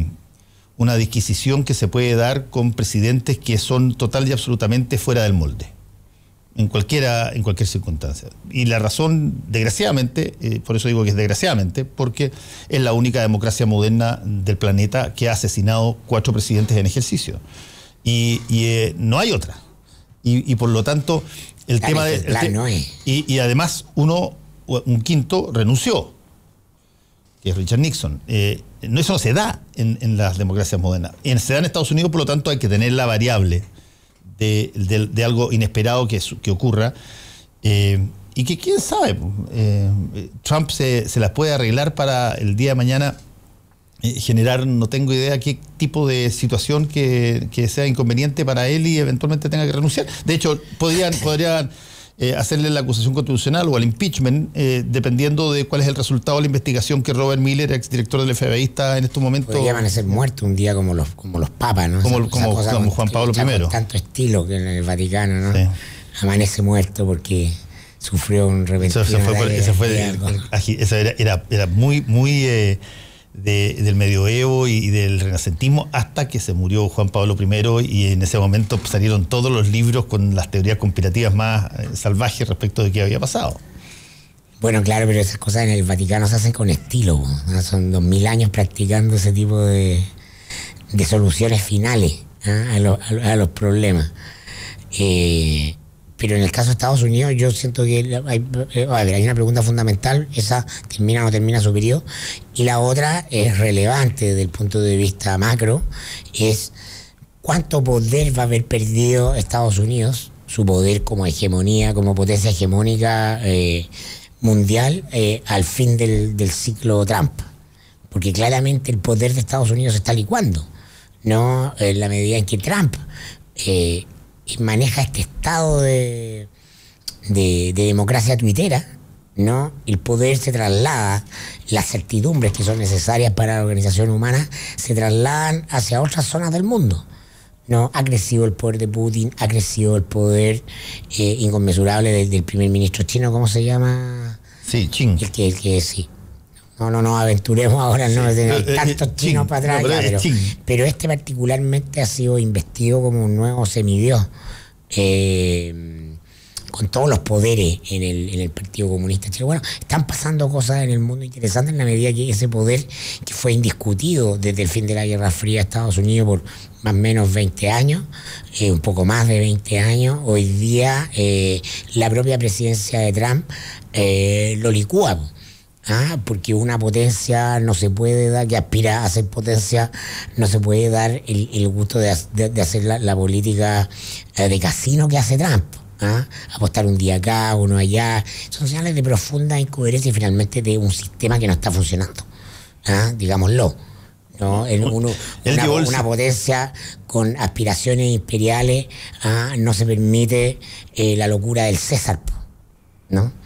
disquisición que se puede dar con presidentes que son total y absolutamente fuera del molde, en cualquier circunstancia. Y la razón, desgraciadamente, por eso digo que es desgraciadamente, porque es la única democracia moderna del planeta que ha asesinado 4 presidentes en ejercicio. Y no hay otra. Y por lo tanto, el tema de... no es. Y además, un quinto renunció, que es Richard Nixon. Eso no se da en las democracias modernas. Se da en Estados Unidos, por lo tanto, hay que tener la variable de algo inesperado que ocurra. Y que quién sabe, Trump se las puede arreglar para el día de mañana generar, no tengo idea qué tipo de situación que sea inconveniente para él y eventualmente tenga que renunciar. De hecho, podrían hacerle la acusación constitucional o el impeachment, dependiendo de cuál es el resultado de la investigación que Robert Mueller, exdirector del FBI, está en estos momentos. Podría amanecer muerto un día como los papas, ¿no? Como Juan Pablo I. Con tanto estilo que en el Vaticano, ¿no? Sí. Amanece muerto porque sufrió un repentino Eso era muy del medioevo y del renacentismo, hasta que se murió Juan Pablo I, y en ese momento salieron todos los libros con las teorías conspirativas más salvajes respecto de qué había pasado. Bueno, claro, pero esas cosas en el Vaticano se hacen con estilo, ¿no? Son 2000 años practicando ese tipo de soluciones finales a los problemas. Pero en el caso de Estados Unidos yo siento que hay una pregunta fundamental, esa termina o no termina su periodo, y la otra es relevante desde el punto de vista macro, es cuánto poder va a haber perdido Estados Unidos, su poder como hegemonía, como potencia hegemónica mundial al fin del ciclo Trump. Porque claramente el poder de Estados Unidos se está licuando, ¿no? En la medida en que Trump maneja este estado de democracia tuitera, ¿no? El poder se traslada, las certidumbres que son necesarias para la organización humana se trasladan hacia otras zonas del mundo, ¿no? Ha crecido el poder de Putin, ha crecido el poder inconmensurable del primer ministro chino, ¿cómo se llama? Sí, Xi. El que sí. No nos aventuremos ahora, no hay tantos chinos para atrás, pero este particularmente ha sido investido como un nuevo semidios, con todos los poderes en el Partido Comunista Chino. Bueno, están pasando cosas en el mundo interesantes en la medida que ese poder, que fue indiscutido desde el fin de la Guerra Fría de Estados Unidos por más o menos 20 años, un poco más de 20 años, hoy día la propia presidencia de Trump lo licúa. Porque una potencia no se puede dar, que aspira a ser potencia, no se puede dar el gusto de hacer la política de casino que hace Trump. Apostar un día acá, uno allá, son señales de profunda incoherencia y finalmente de un sistema que no está funcionando, digámoslo, ¿no? Una potencia con aspiraciones imperiales, no se permite la locura del César, ¿no?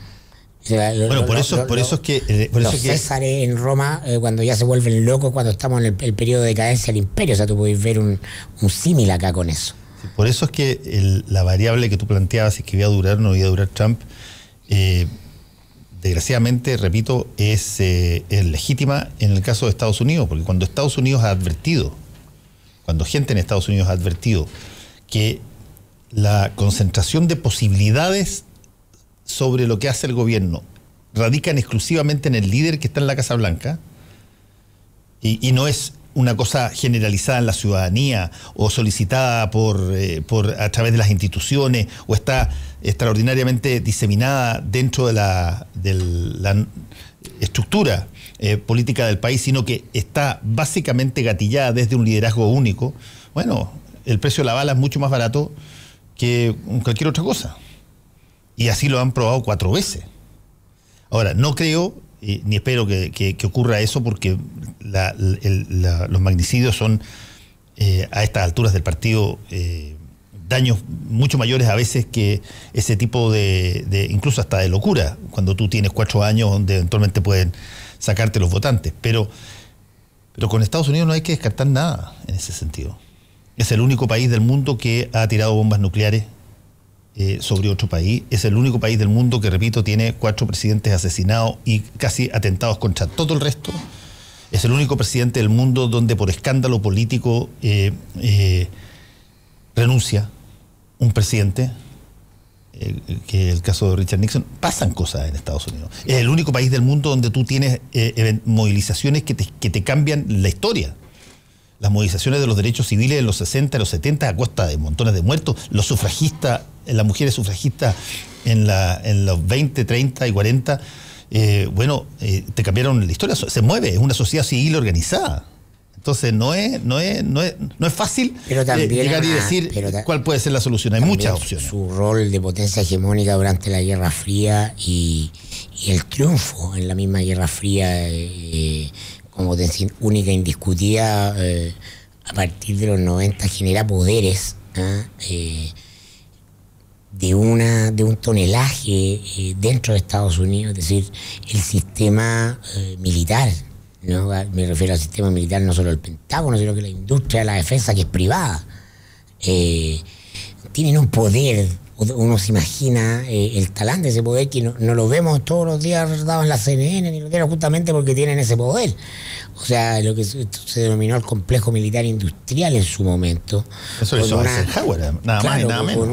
Por eso es que los Césares en Roma, cuando ya se vuelven locos, cuando estamos en el periodo de decadencia del imperio, o sea, tú podés ver un símil acá con eso. Por eso es que la variable que tú planteabas, si que iba a durar o no iba a durar Trump, desgraciadamente, repito, es legítima en el caso de Estados Unidos, porque cuando Estados Unidos ha advertido, cuando gente en Estados Unidos ha advertido que la concentración de posibilidades sobre lo que hace el gobierno radican exclusivamente en el líder que está en la Casa Blanca y no es una cosa generalizada en la ciudadanía o solicitada a través de las instituciones o está extraordinariamente diseminada dentro de la estructura política del país, sino que está básicamente gatillada desde un liderazgo único. Bueno, el precio de la bala es mucho más barato que cualquier otra cosa. Y así lo han probado 4 veces. Ahora, no creo, ni espero que ocurra eso, porque los magnicidios son, a estas alturas del partido, daños mucho mayores a veces que ese tipo incluso hasta de locura, cuando tú tienes 4 años donde eventualmente pueden sacarte los votantes. Pero con Estados Unidos no hay que descartar nada en ese sentido. Es el único país del mundo que ha tirado bombas nucleares sobre otro país. Es el único país del mundo que, repito, tiene 4 presidentes asesinados y casi atentados contra todo el resto. Es el único presidente del mundo donde por escándalo político renuncia un presidente, que es el caso de Richard Nixon. Pasan cosas en Estados Unidos. Es el único país del mundo donde tú tienes movilizaciones que te cambian la historia. Las movilizaciones de los derechos civiles en los 60, en los 70, a costa de montones de muertos, los sufragistas, las mujeres sufragistas en los 20, 30 y 40, te cambiaron la historia. Se mueve, es una sociedad civil organizada. Entonces no es fácil llegar y decir cuál puede ser la solución. Hay muchas opciones. Su rol de potencia hegemónica durante la Guerra Fría y el triunfo en la misma Guerra Fría, como potencia única e indiscutida, a partir de los 90 genera poderes de un tonelaje dentro de Estados Unidos. Es decir, el sistema militar, ¿no? Me refiero al sistema militar, no solo el Pentágono, sino que la industria de la defensa, que es privada, tienen un poder. Uno se imagina el talán de ese poder, que no lo vemos todos los días retratados en la CNN ni lo tienen, justamente porque tienen ese poder. O sea, lo que se denominó el complejo militar industrial en su momento. Eso hizo Eisenhower, nada más y nada menos. Con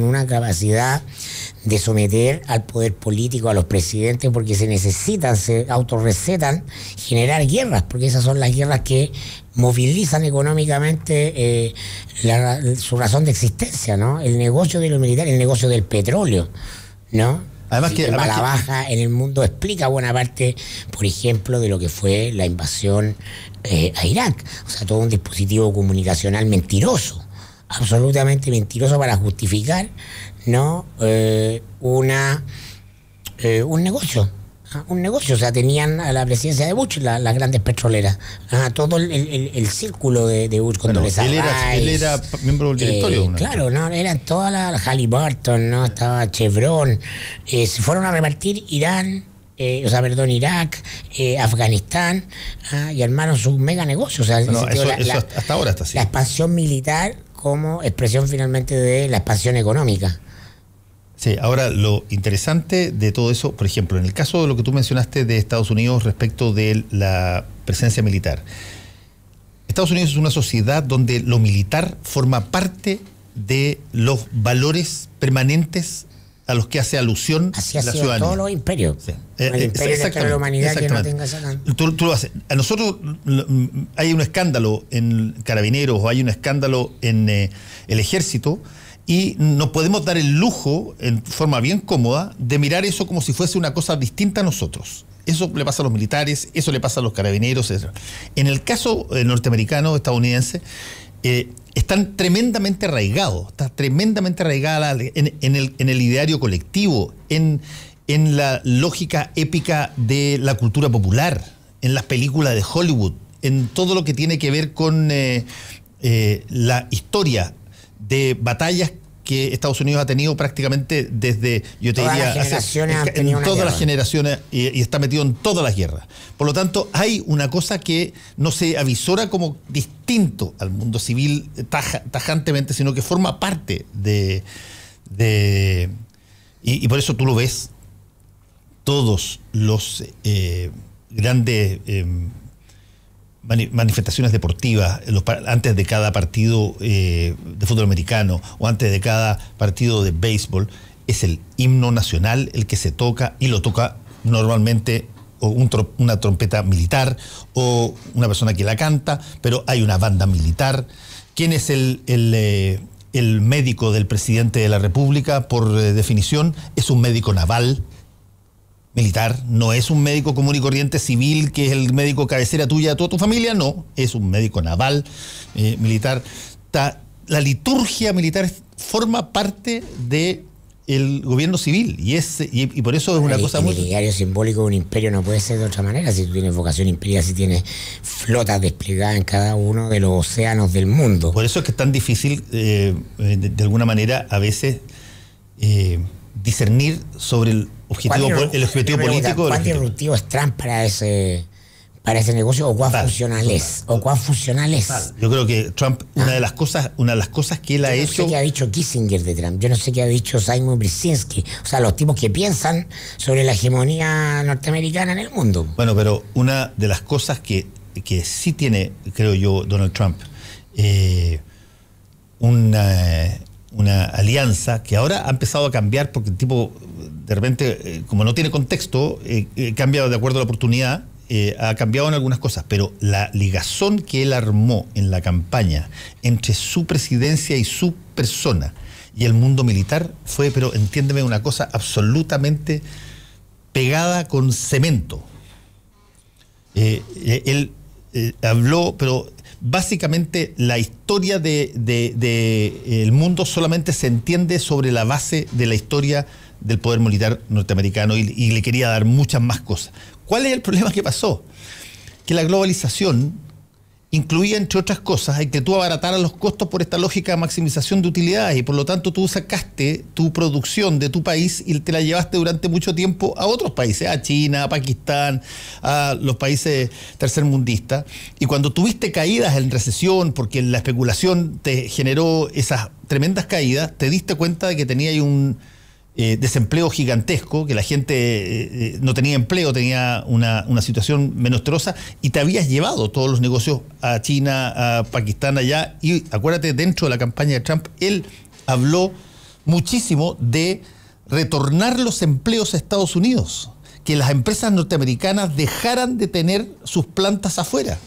una capacidad de someter al poder político, a los presidentes, porque se autorrecetan generar guerras, porque esas son las guerras que movilizan económicamente su razón de existencia, ¿no? El negocio de lo militar, el negocio del petróleo, ¿no? Además que a la baja en el mundo explica buena parte, por ejemplo, de lo que fue la invasión a Irak. O sea, todo un dispositivo comunicacional mentiroso, absolutamente mentiroso para justificar, ¿no? Un negocio. Un negocio, o sea, tenían a la presidencia de Bush las grandes petroleras, todo el círculo de Bush con Dolores Rice. Él era miembro del directorio. Claro, no, eran todas las Halliburton, ¿no? Estaba Chevron, se fueron a repartir Irak, Afganistán, y armaron su mega negocio. O sea, eso hasta ahora está así. La expansión militar como expresión finalmente de la expansión económica. Sí, ahora lo interesante de todo eso, por ejemplo, en el caso de lo que tú mencionaste de Estados Unidos respecto de la presencia militar. Estados Unidos es una sociedad donde lo militar forma parte de los valores permanentes a los que hace alusión así la ciudadanía. Todos los imperios. Sí. El imperio de la humanidad que no tenga esa. Tú lo haces. A nosotros hay un escándalo en Carabineros o hay un escándalo en el Ejército, y nos podemos dar el lujo, en forma bien cómoda, de mirar eso como si fuese una cosa distinta a nosotros. Eso le pasa a los militares, eso le pasa a los carabineros, etc. En el caso norteamericano, estadounidense, están tremendamente arraigados, está tremendamente arraigada en el ideario colectivo, en la lógica épica de la cultura popular, en las películas de Hollywood, en todo lo que tiene que ver con la historia de batallas que Estados Unidos ha tenido prácticamente desde, yo te diría, todas las generaciones, y está metido en todas las guerras. Por lo tanto, hay una cosa que no se avisora como distinto al mundo civil tajantemente, sino que forma parte y por eso tú lo ves, todos los grandes manifestaciones deportivas antes de cada partido de fútbol americano o antes de cada partido de béisbol, es el himno nacional el que se toca, y lo toca normalmente una trompeta militar o una persona que la canta, pero hay una banda militar. ¿Quién es el médico del presidente de la República? Por definición, es un médico naval. Militar, no es un médico común y corriente civil que es el médico cabecera tuya de toda tu familia, no, es un médico naval, militar. La liturgia militar forma parte del gobierno civil y por eso es una cosa muy... El ideario simbólico de un imperio no puede ser de otra manera. Si tú tienes vocación imperial, si tienes flotas desplegadas en cada uno de los océanos del mundo. Por eso es que es tan difícil, de alguna manera, a veces discernir sobre el objetivo político. ¿Cuán disruptivo es Trump para ese negocio, o cuán funcional es? Yo creo que Trump, una de las cosas que él ha hecho... Yo no sé qué ha dicho Kissinger de Trump, yo no sé qué ha dicho Simon Brzezinski, o sea, los tipos que piensan sobre la hegemonía norteamericana en el mundo. Bueno, pero una de las cosas que sí tiene, creo yo, Donald Trump, una alianza que ahora ha empezado a cambiar, porque el tipo de repente, como no tiene contexto, cambia de acuerdo a la oportunidad, ha cambiado en algunas cosas, pero la ligazón que él armó en la campaña entre su presidencia y su persona y el mundo militar fue, pero entiéndeme, una cosa absolutamente pegada con cemento. Él habló, pero básicamente la historia el mundo solamente se entiende sobre la base de la historia del poder militar norteamericano, y le quería dar muchas más cosas. ¿Cuál es el problema que pasó? Que la globalización incluía, entre otras cosas, que tú abarataras los costos por esta lógica de maximización de utilidades, y por lo tanto tú sacaste tu producción de tu país y te la llevaste durante mucho tiempo a otros países, a China, a Pakistán, a los países tercermundistas, y cuando tuviste caídas en recesión, porque la especulación te generó esas tremendas caídas, te diste cuenta de que tenía ahí un desempleo gigantesco, que la gente no tenía empleo, tenía una situación menesterosa, y te habías llevado todos los negocios a China, a Pakistán, allá. Y acuérdate, dentro de la campaña de Trump, él habló muchísimo de retornar los empleos a Estados Unidos, que las empresas norteamericanas dejaran de tener sus plantas afuera.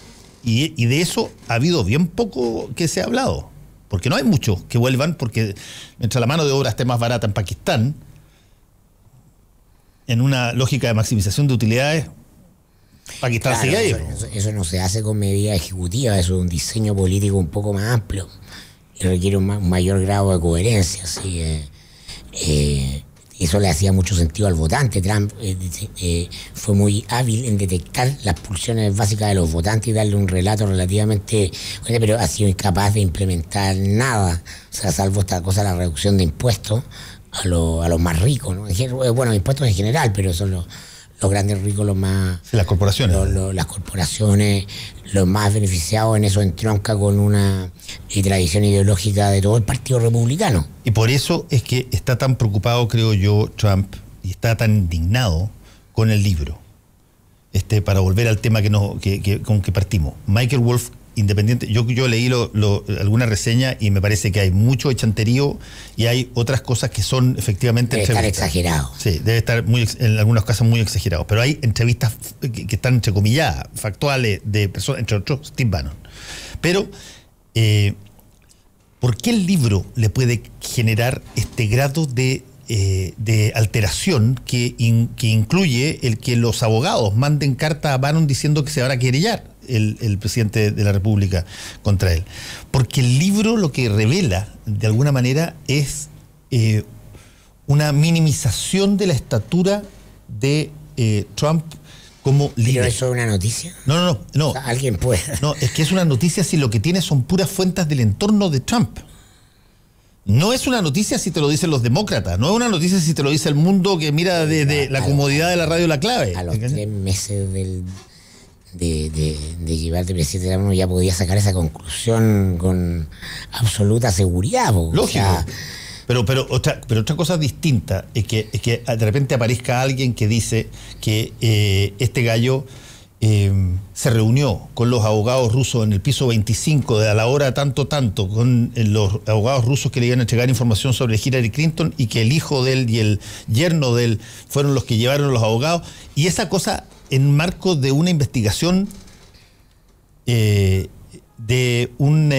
Y de eso ha habido bien poco que se ha hablado, porque no hay muchos que vuelvan, porque mientras la mano de obra esté más barata en Pakistán, en una lógica de maximización de utilidades, Pakistán sigue ahí. Eso no se hace con medidas ejecutivas, eso es un diseño político un poco más amplio y requiere un mayor grado de coherencia. ¿Sí? Eso le hacía mucho sentido al votante. Trump fue muy hábil en detectar las pulsiones básicas de los votantes y darle un relato relativamente... Pero ha sido incapaz de implementar nada, o sea, salvo esta cosa, la reducción de impuestos a los más ricos, ¿no? Bueno, impuestos en general, pero son los grandes ricos los más... Sí, las corporaciones. Las corporaciones, los más beneficiados. En eso entronca con una tradición ideológica de todo el Partido Republicano. Y por eso es que está tan preocupado, creo yo, Trump, y está tan indignado con el libro. Para volver al tema con que partimos. Michael Wolff, independiente, yo leí alguna reseña y me parece que hay mucho chanterío y hay otras cosas que son efectivamente... Debe estar exagerado. Sí, debe estar en algunos casos muy exagerado. Pero hay entrevistas que están entrecomilladas, factuales, de personas, entre otros, Steve Bannon. Pero, ¿por qué el libro le puede generar este grado de alteración que incluye el que los abogados manden carta a Bannon diciendo que se van a querellar el presidente de la República contra él? Porque el libro lo que revela, de alguna manera, es una minimización de la estatura de Trump como líder. ¿Pero eso es una noticia? No. O sea, alguien puede. No, es que es una noticia si lo que tiene son puras fuentes del entorno de Trump. No es una noticia si te lo dicen los demócratas, no es una noticia si te lo dice el mundo que mira desde la comodidad de la radio La Clave. A los 3 meses de llevar de presidente, uno ya podía sacar esa conclusión con absoluta seguridad. Lógico. O sea, pero otra cosa distinta es que de repente aparezca alguien que dice que este gallo se reunió con los abogados rusos en el piso 25 a la hora tanto con los abogados rusos que le iban a entregar información sobre Hillary Clinton y que el hijo de él y el yerno de él fueron los que llevaron a los abogados, y esa cosa en marco de una investigación de un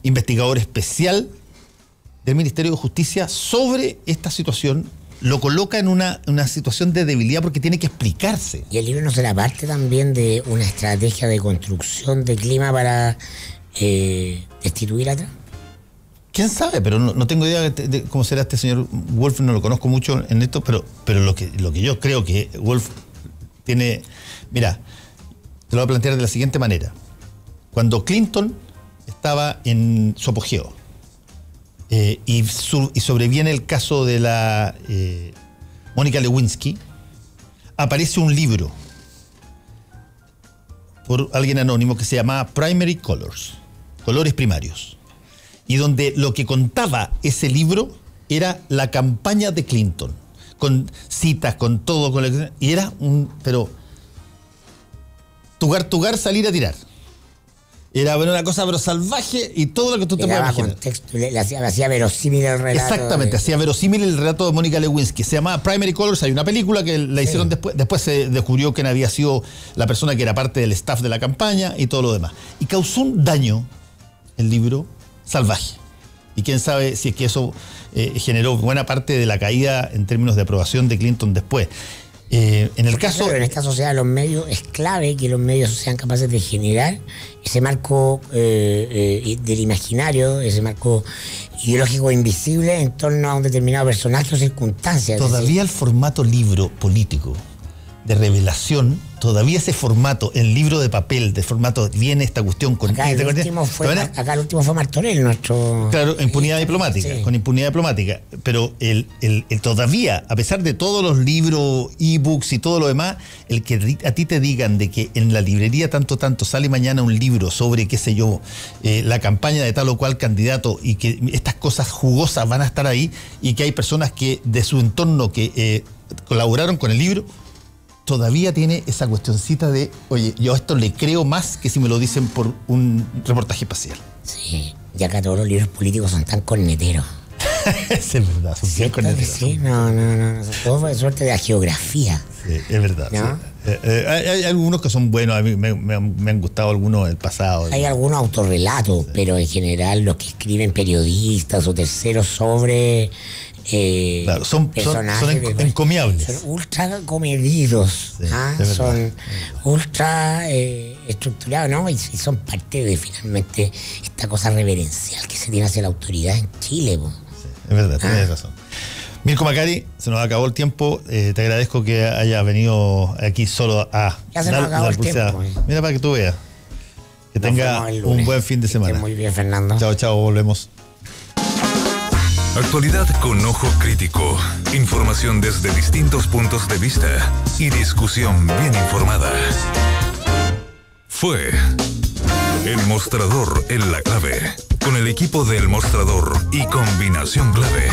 investigador especial del Ministerio de Justicia sobre esta situación, lo coloca en una situación de debilidad porque tiene que explicarse. ¿Y el libro no será parte también de una estrategia de construcción de clima para destituir a Trump? ¿Quién sabe? Pero no tengo idea de cómo será este señor Wolff, no lo conozco mucho en esto, pero lo que yo creo que Wolff tiene... Mira, te lo voy a plantear de la siguiente manera. Cuando Clinton estaba en su apogeo, y sobreviene el caso de la Mónica Lewinsky, aparece un libro por alguien anónimo que se llamaba Primary Colors, colores primarios, y donde lo que contaba ese libro era la campaña de Clinton, con citas, con todo, y era pero tugar, salir a tirar. Era una cosa pero salvaje y todo lo que tú te puedes imaginar. Le hacía verosímil el relato. Exactamente, hacía verosímil el relato de Mónica Lewinsky. Se llamaba Primary Colors, hay una película que la hicieron después. Después se descubrió quién había sido la persona que era parte del staff de la campaña y todo lo demás. Y causó un daño el libro salvaje. Y quién sabe si es que eso generó buena parte de la caída en términos de aprobación de Clinton después. En esta sociedad de los medios es clave que los medios sean capaces de generar ese marco del imaginario, ese marco ideológico invisible en torno a un determinado personaje o circunstancia. Todavía el formato libro político de revelación, todavía ese formato, el libro de papel, de formato, viene esta cuestión con... Acá el último fue Martorell, nuestro... Claro, impunidad diplomática, sí. Con impunidad diplomática. Pero el todavía, a pesar de todos los libros, ebooks y todo lo demás, el que a ti te digan de que en la librería tanto sale mañana un libro sobre, qué sé yo, la campaña de tal o cual candidato y que estas cosas jugosas van a estar ahí y que hay personas que de su entorno que colaboraron con el libro, todavía tiene esa cuestioncita de, oye, yo a esto le creo más que si me lo dicen por un reportaje espacial. Sí, ya acá todos los libros políticos son tan corneteros. Es verdad, son bien corneteros. Sí, no. Todo fue suerte de la geografía. Sí, es verdad. ¿No? Sí. Hay algunos que son buenos, a mí me han gustado algunos del pasado. Hay algunos autorrelatos, pero en general los que escriben periodistas o terceros sobre claro, son encomiables. Son ultra comedidos, Sí, es son ultra estructurados, ¿no? Y son parte de finalmente esta cosa reverencial que se tiene hacia la autoridad en Chile. Sí, es verdad, tienes razón. Mirko Macari, se nos acabó el tiempo. Te agradezco que hayas venido aquí solo a ya se nos acabó el tiempo. Mira para que tú veas. Que tenga un buen fin de semana. Muy bien, Fernando. Chao, volvemos. Actualidad con ojo crítico, información desde distintos puntos de vista y discusión bien informada. Fue El Mostrador en la Clave, con el equipo del Mostrador y Combinación Clave.